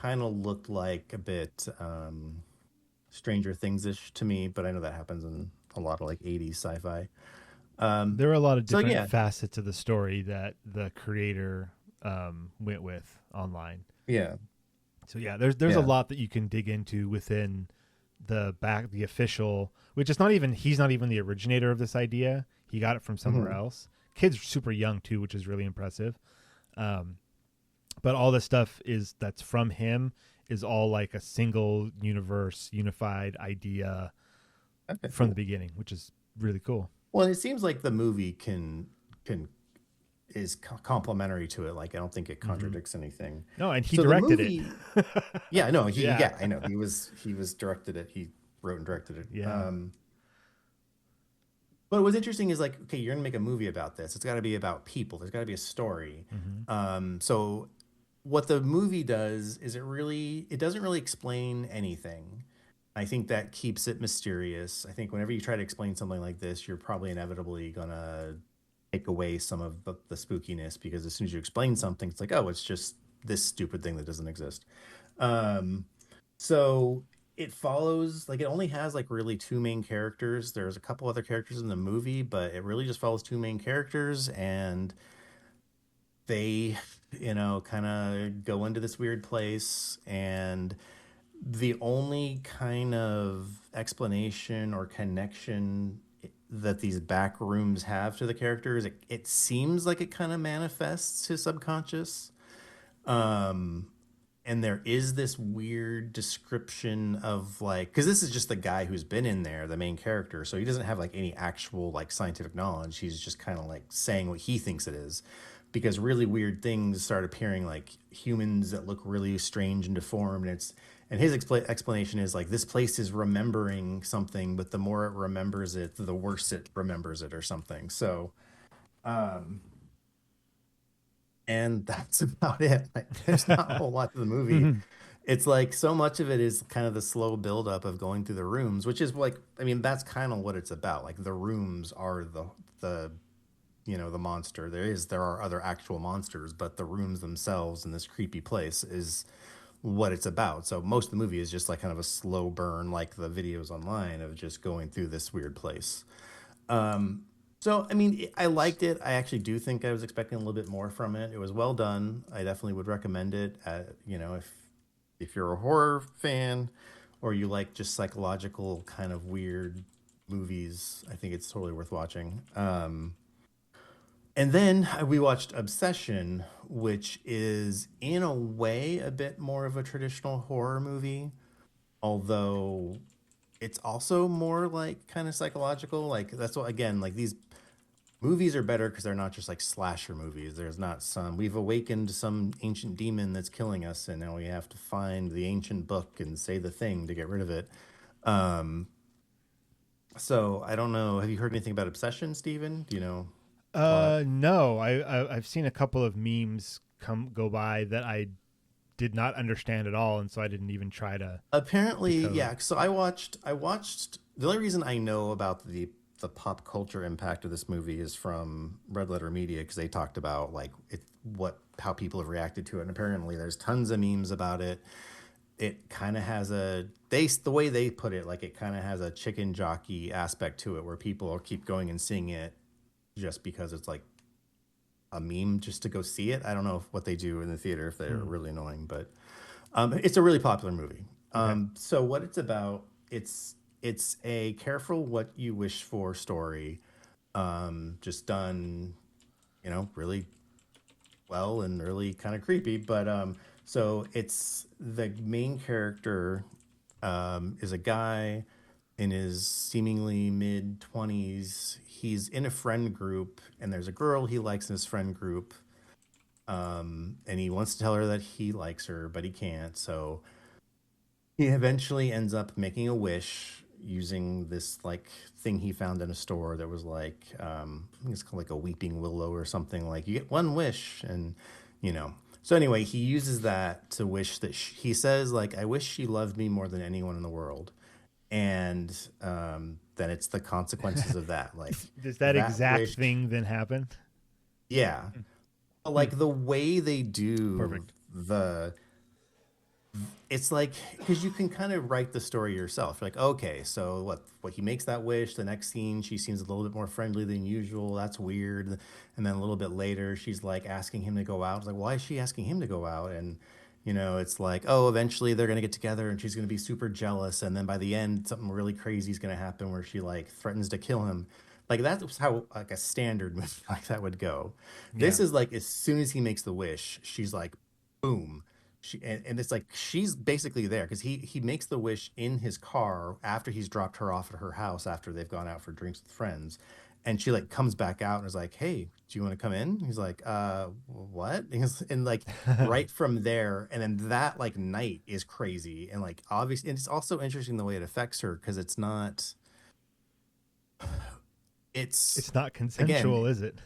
of looked like a bit Stranger Things-ish to me, but I know that happens in a lot of 80s sci-fi. There are a lot of different facets of the story that the creator went with online. Yeah. So yeah, there's a lot that you can dig into within the official, which is he's not even the originator of this idea. He got it from somewhere else. Kid's super young too, which is really impressive. But all this stuff that's from him is all a single universe, unified idea from the beginning, which is really cool. Well, it seems like the movie can complementary to it. Like, I don't think it contradicts anything. No, and he So the directed movie, it. yeah, no, Yeah. I know he was directed it. He wrote and directed it. Yeah. But what's interesting is like, okay, you're gonna make a movie about this. It's got to be about people. There's got to be a story. So what the movie does is it doesn't really explain anything. I think that keeps it mysterious. I think whenever you try to explain something like this, you're probably inevitably gonna take away some of the spookiness, because as soon as you explain something, it's like, oh, it's just this stupid thing that doesn't exist. Um, so it follows, like, it only has like really two main characters. There's a couple other characters in the movie, but it really just follows two main characters, and they, kind of go into this weird place. And the only kind of explanation or connection that these back rooms have to the characters, it seems like it kind of manifests his subconscious. Um, and there is this weird description of like, because this is just the guy who's been in there, the main character, so he doesn't have like any actual like scientific knowledge. He's just kind of like saying what he thinks it is, because really weird things start appearing, like humans that look really strange and deformed. And his explanation is like, this place is remembering something, but the more it remembers it, the worse it remembers it, or something. So and that's about it. Like, there's not a whole lot to the movie. It's like, so much of it is kind of the slow buildup of going through the rooms, which is like, I mean, that's kind of what it's about. Like, the rooms are the the monster. There are other actual monsters, but the rooms themselves in this creepy place is what it's about. So most of the movie is just like kind of a slow burn, like the videos online, of just going through this weird place. So, I mean, I liked it. I actually do think I was expecting a little bit more from it. It was well done. I definitely would recommend it. If you're a horror fan, or you like just psychological kind of weird movies, I think it's totally worth watching. And then we watched Obsession, which is in a way a bit more of a traditional horror movie, although it's also more like kind of psychological. Like, that's what, again, like, these movies are better because they're not just like slasher movies. There's not we've awakened some ancient demon that's killing us, and now we have to find the ancient book and say the thing to get rid of it. So I don't know. Have you heard anything about Obsession, Steven? Do you know? No. I've seen a couple of memes go by that I did not understand at all, and so I didn't even try to. Apparently, yeah. So I watched. The only reason I know about the pop culture impact of this movie is from Red Letter Media, because they talked about like how people have reacted to it, and apparently there's tons of memes about it. It kind of has the way they put it, like, it kind of has a chicken jockey aspect to it, where people will keep going and seeing it just because it's like a meme, just to go see it. I don't know what they do in the theater, if they're really annoying, but it's a really popular movie. So what it's about, it's a careful what you wish for story, just done, really well and really kind of creepy. But so it's, the main character is a guy in his seemingly mid-20s. He's in a friend group, and there's a girl he likes in his friend group. And he wants to tell her that he likes her, but he can't. So he eventually ends up making a wish using this like thing he found in a store that was like, I think it's called like a weeping willow or something. Like, you get one wish, and So anyway, he uses that to wish that he says like, I wish she loved me more than anyone in the world. And then it's the consequences of that. Like, does that exact thing then happen? Yeah. Like, the way they do Perfect. It's like, because you can kind of write the story yourself. You're like, okay, so what he makes that wish, the next scene she seems a little bit more friendly than usual, that's weird. And then a little bit later she's like asking him to go out. It's like, why is she asking him to go out? And it's like, oh, eventually they're gonna get together and she's gonna be super jealous, and then by the end something really crazy is gonna happen where she like threatens to kill him. Like, that's how like a standard movie like that would go. This is like, as soon as he makes the wish, she's like, boom, and it's like she's basically there because he makes the wish in his car after he's dropped her off at her house after they've gone out for drinks with friends, and she like comes back out and is like, "Hey, do you want to come in?" He's like, what?" And like right from there, and then that like night is crazy and like obvious, and it's also interesting the way it affects her because It's not again, consensual, is it?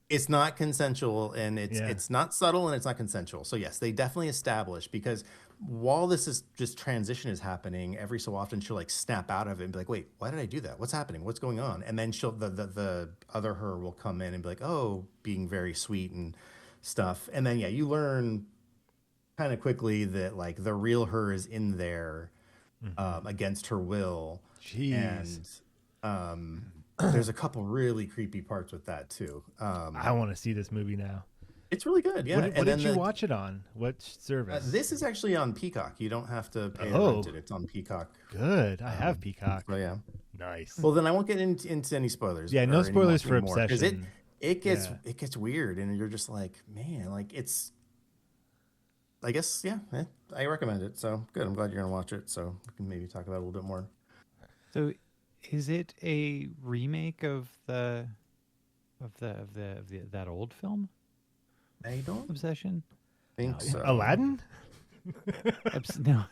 it's not consensual, and Yeah. it's not subtle, and it's not consensual. So yes, they definitely establish, because while this is just transition is happening, every so often she'll like snap out of it and be like, "Wait, why did I do that? What's happening? What's going on?" And then she'll the other her will come in and be like, "Oh," being very sweet and stuff. And then yeah, you learn kind of quickly that like the real her is in there, against her will. Jeez. And there's a couple really creepy parts with that too. I want to see this movie now. It's really good. Yeah. What did you watch it on? What service? This is actually on Peacock. You don't have to pay to rent it. It's on Peacock. Good. I have Peacock. So yeah. Nice. Well, then I won't get into any spoilers. Yeah, no or spoilers for anymore, 'cause Obsession. it gets weird, and you're just like, man, like it's. I guess yeah, I recommend it. So good. I'm glad you're gonna watch it. So we can maybe talk about it a little bit more. So, is it a remake of that old film, I don't Obsession? think so. Aladdin? No.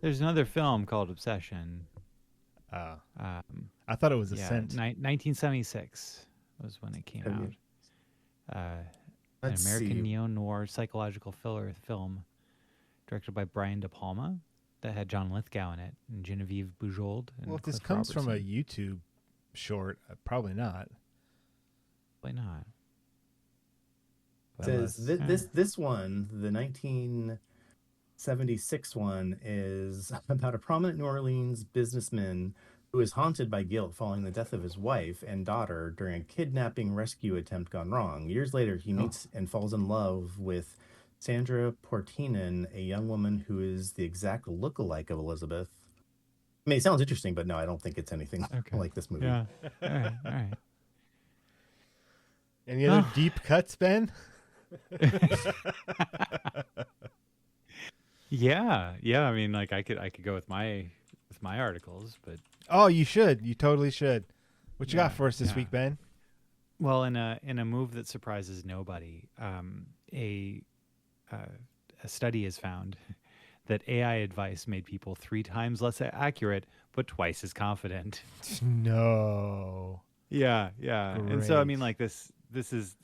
There's another film called Obsession. I thought it was Ascent. 1976 was when it came Okay. out. An Let's American see. neo-noir psychological thriller film directed by Brian De Palma that had John Lithgow in it and Genevieve Bujold. And Well, if this Cliff comes from a Robertson. YouTube short, probably not. Probably not. It says this one, the 1976 one, is about a prominent New Orleans businessman who is haunted by guilt following the death of his wife and daughter during a kidnapping rescue attempt gone wrong. Years later, he meets and falls in love with Sandra Portinen, a young woman who is the exact look-alike of Elizabeth. I mean, it sounds interesting, but no, I don't think it's anything like this movie. Yeah. All right. Any other deep cuts, Ben? Yeah. I mean, like I could go with my articles, but Oh, you should. You totally should. What you got for us this yeah. week, Ben? well, in a move that surprises nobody, a study has found that AI advice made people 3 times less accurate, but twice as confident. No. Yeah. And so I mean, Great. like this is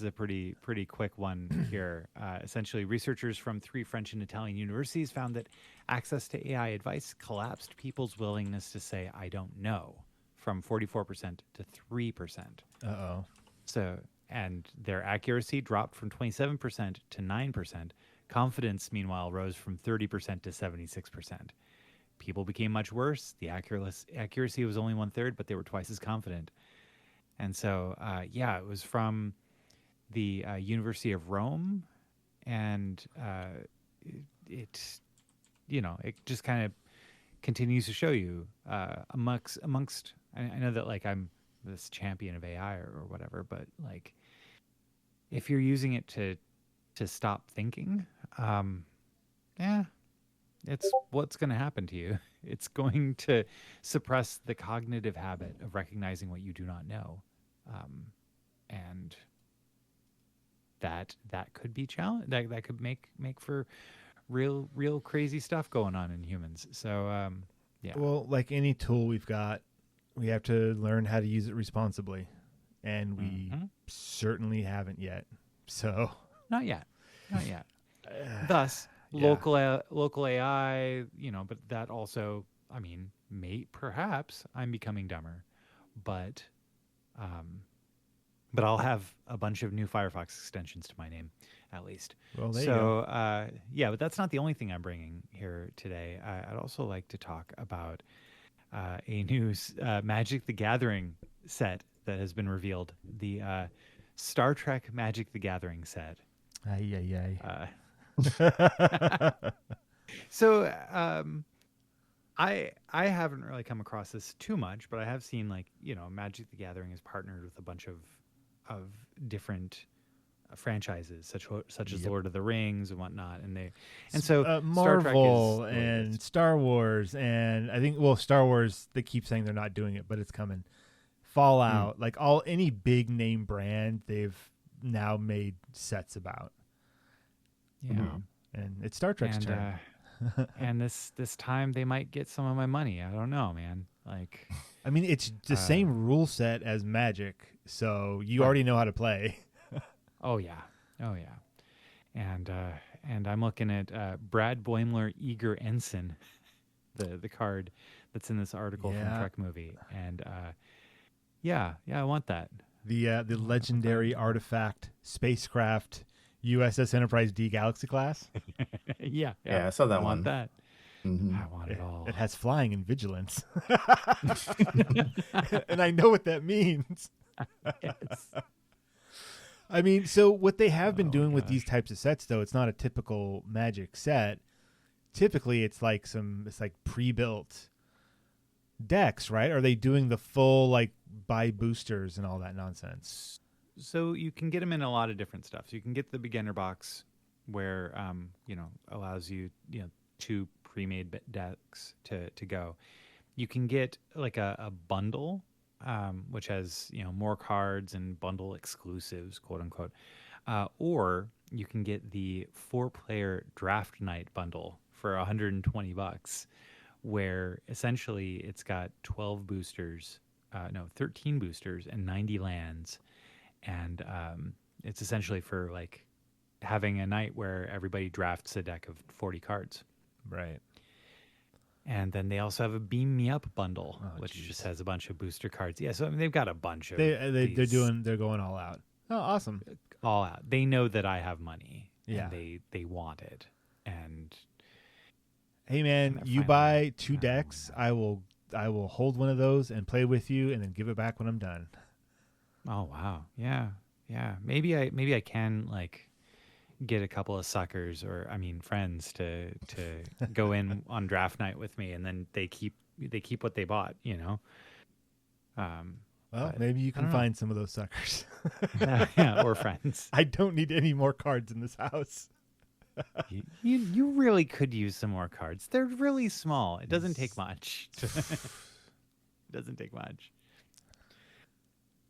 a pretty quick one here. Essentially, researchers from 3 French and Italian universities found that access to AI advice collapsed people's willingness to say "I don't know" from 44% to 3%. Uh-oh. So, and their accuracy dropped from 27% to 9%. Confidence, meanwhile, rose from 30% to 76%. People became much worse. The accuracy was only 1/3, but they were twice as confident. And so, it was from the University of Rome, and it just kind of continues to show you amongst. I know that like I'm this champion of AI or whatever, but like if you're using it to stop thinking, it's what's going to happen to you. It's going to suppress the cognitive habit of recognizing what you do not know, and that could be challenge. That could make for real crazy stuff going on in humans. So yeah. Well, like any tool we've got, we have to learn how to use it responsibly. And we certainly haven't yet. So Not yet. Thus, Yeah. local AI, but that also, I mean, perhaps I'm becoming dumber, but I'll have a bunch of new Firefox extensions to my name, at least. Well, there you go. But that's not the only thing I'm bringing here today. I'd also like to talk about a new Magic the Gathering set that has been revealed. The Star Trek Magic the Gathering set. Ay. So I haven't really come across this too much, but I have seen Magic the Gathering is partnered with a bunch of different franchises, such as Yep. Lord of the Rings and whatnot, and so Star Trek Marvel is the way it and is. Star Wars, and I think Star Wars, they keep saying they're not doing it, but it's coming. Fallout, like any big name brand, they've now made sets about, Yeah. and it's Star Trek's And turn. and this time they might get some of my money. I don't know, man. Like, I mean, it's the same rule set as Magic, so you Right. already know how to play. oh yeah, and I'm looking at Brad Boimler Eager Ensign, the card that's in this article from Yeah. Trek Movie, and yeah, I want that. The legendary artifact spacecraft USS Enterprise D Galaxy class. yeah, Yeah, I saw that I want one. that. Mhm. I want it all. It has flying and vigilance, and I know what that means. Yes. I mean, so what they have been Oh, doing with gosh. these types of sets, though, it's not a typical Magic set. Typically, it's like pre-built decks, right? Are they doing the full like buy boosters and all that nonsense? So you can get them in a lot of different stuff. So you can get the beginner box, where allows you 2 pre-made decks to go. You can get like a bundle, which has more cards and bundle exclusives, quote unquote, or you can get the 4-player draft night bundle for $120, where essentially it's got 13 boosters and 90 lands. And it's essentially for like having a night where everybody drafts a deck of 40 cards. Right. And then they also have a Beam Me Up bundle, Oh, which geez. just has a bunch of booster cards. Yeah, so I mean, they've got a bunch of They're these going all out. Oh, awesome. all out. They know that I have money, Yeah. and they want it. And Hey man, they're you finally- buy 2 decks, I will hold one of those and play with you, and then give it back when I'm done. oh wow, yeah. Maybe I can like get a couple of suckers, or friends to go in on draft night with me, and then they keep what they bought. Well, But maybe you I can don't know. find some of those suckers. Yeah, or friends. I don't need any more cards in this house. You really could use some more cards. They're really small. It doesn't take much. It doesn't take much.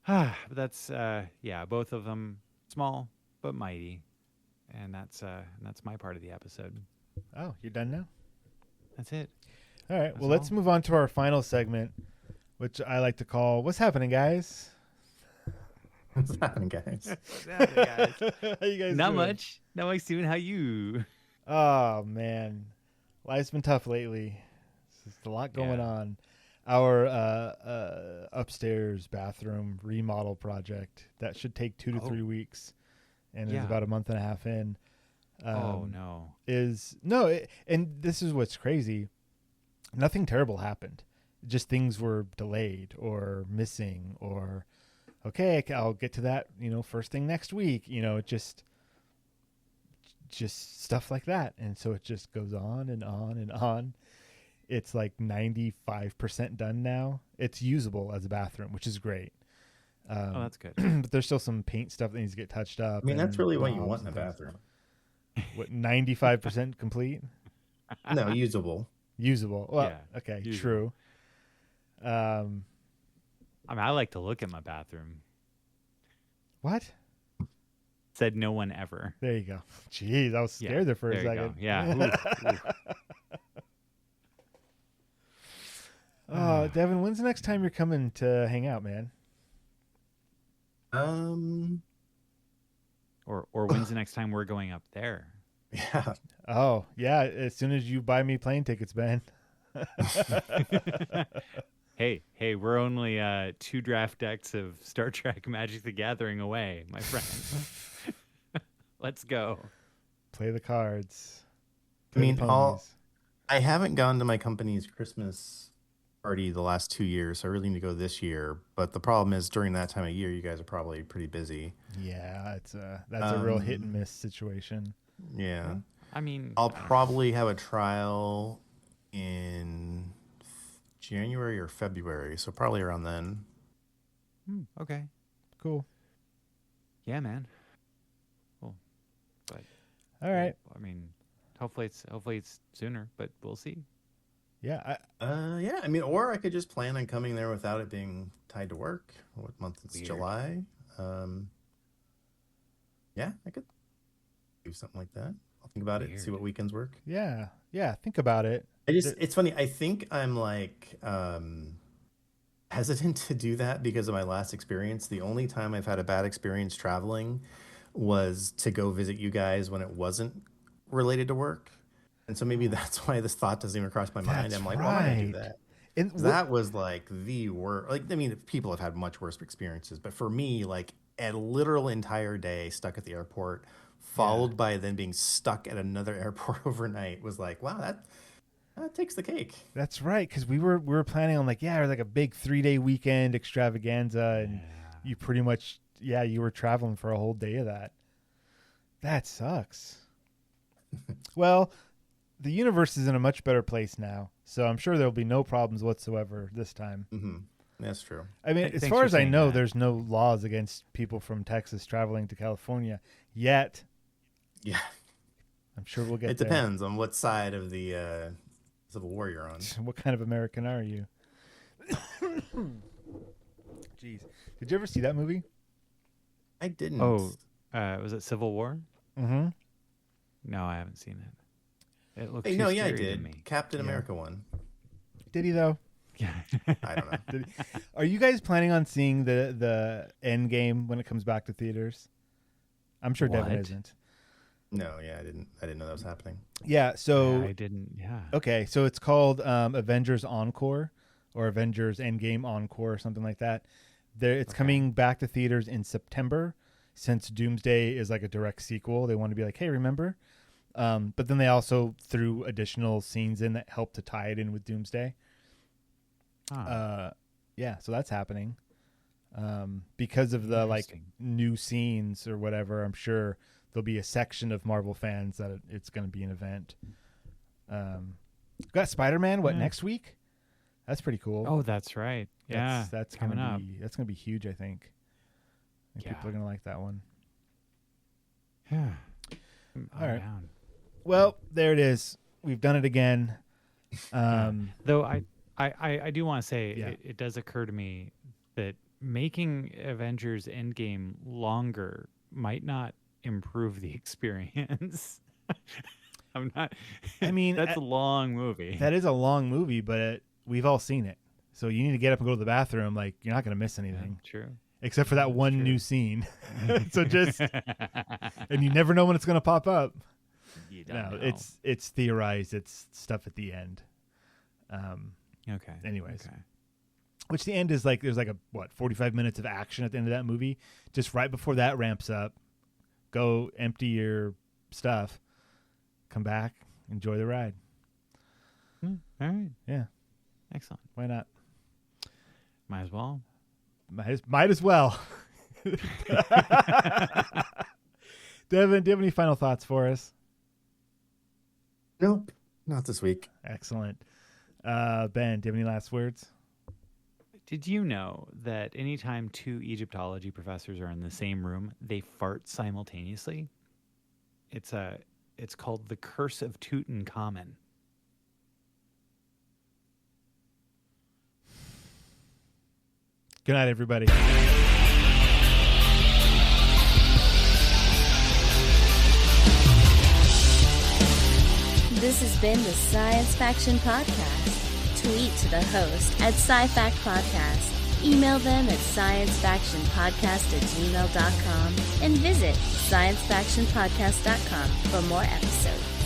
But that's both of them small but mighty, and that's my part of the episode. Oh, you're done now? That's it. All right. That's Well, let's all. move on to our final segment, which I like to call "What's Happening, Guys." What's happening, guys? How you guys Not doing? much. Not much, Steven. How you? Oh man, life's been tough lately. There's just a lot going Yeah. on. Our upstairs bathroom remodel project that should take 2 to 3 weeks, and Yeah. is about a month and a half in. Oh no. And this is what's crazy. Nothing terrible happened. Just things were delayed or missing, or okay, I'll get to that, first thing next week. Just stuff like that. And so it just goes on and on and on. It's like 95% done now. It's usable as a bathroom, which is great. Oh, that's good. But there's still some paint stuff that needs to get touched up. I mean, that's and really what you knobs want in a and things. bathroom. What, 95% complete? No, usable. Usable. Well, Yeah, okay, usable. true. I like to look at my bathroom. What? Said no one ever. There you go. Jeez, I was scared there for a there you second. go. Yeah. Ooh, ooh. Oh, Devin, when's the next time you're coming to hang out, man? Or when's the next time we're going up there? Yeah. Oh, yeah, as soon as you buy me plane tickets, Ben. Hey, we're only 2 draft decks of Star Trek Magic the Gathering away, my friend. Let's go. Play the cards. I Play mean, the ponies. I haven't gone to my company's Christmas party the last 2 years, so I really need to go this year. But the problem is, during that time of year, you guys are probably pretty busy. Yeah, that's a real hit and miss situation. Yeah. I mean, I'll I don't know. probably have a trial in January or February, so probably around then. Okay. Cool. Yeah, man. But All right. I mean, hopefully it's sooner, but we'll see. Yeah. Yeah. I mean, or I could just plan on coming there without it being tied to work. What month? It's Weird. July. Yeah, I could do something like that. I'll think about it. See what weekends work. Yeah. Think about it. It's funny. I think I'm like hesitant to do that because of my last experience. The only time I've had a bad experience traveling was to go visit you guys when it wasn't related to work. And so maybe that's why this thought doesn't even cross my mind. I'm like, why would I do that? And that was like the worst. Like, I mean, people have had much worse experiences, but for me, like a literal entire day stuck at the airport, followed by then being stuck at another airport overnight was like, wow, that takes the cake. That's right, because we were planning on like a big 3-day weekend extravaganza, and you pretty much you were traveling for a whole day of that. That sucks. Well, the universe is in a much better place now, so I'm sure there'll be no problems whatsoever this time. Mm-hmm. That's true. I mean, as far as I know, there's no laws against people from Texas traveling to California yet. Yeah. I'm sure we'll get it there. Depends on what side of the Civil War you're on. What kind of American are you? Jeez. Did you ever see that movie? I didn't. Oh, was it Civil War? Mm-hmm. No, I haven't seen it. It looked Hey, too no, scary I to did. me. Captain America one. Did he, though? Yeah. I don't know. Are you guys planning on seeing the end game when it comes back to theaters? I'm sure Devin What? isn't. No, I didn't know that was happening. Yeah, so I didn't. Yeah. okay, so it's called Avengers Encore or Avengers Endgame Encore or something like that. It's coming back to theaters in September. Since Doomsday is like a direct sequel, they want to be like, hey, remember? But then they also threw additional scenes in that help to tie it in with Doomsday. Yeah, so that's happening. Because of the like new scenes or whatever, I'm sure there'll be a section of Marvel fans that it's going to be an event. We've got Spider-Man next week? That's pretty cool. Oh, that's right. Yeah, that's coming up. That's gonna be huge, I think. And people are gonna like that one. Yeah. All right. Down. Well, there it is. We've done it again. Though I do want to say it does occur to me that making Avengers Endgame longer might not improve the experience. I mean, that's a long movie. That is a long movie, but we've all seen it. So you need to get up and go to the bathroom. Like, you're not going to miss anything. True. Except for that one new scene. So and you never know when it's going to pop up. You don't know. It's theorized. It's stuff at the end. Okay. Anyways. Okay. Which the end is like, there's like 45 minutes of action at the end of that movie. Just right before that ramps up, go empty your stuff, come back, enjoy the ride. All right. Yeah. Excellent. Why not? Might as well. Might as well. Devin, do you have any final thoughts for us? Nope. Not this week. Excellent. Ben, do you have any last words? Did you know that anytime two Egyptology professors are in the same room, they fart simultaneously? It's called the Curse of Tutankhamun. Good night, everybody. This has been the Science Faction Podcast. Tweet to the host at SciFact Podcast. Email them at sciencefactionpodcast@gmail.com and visit sciencefactionpodcast.com for more episodes.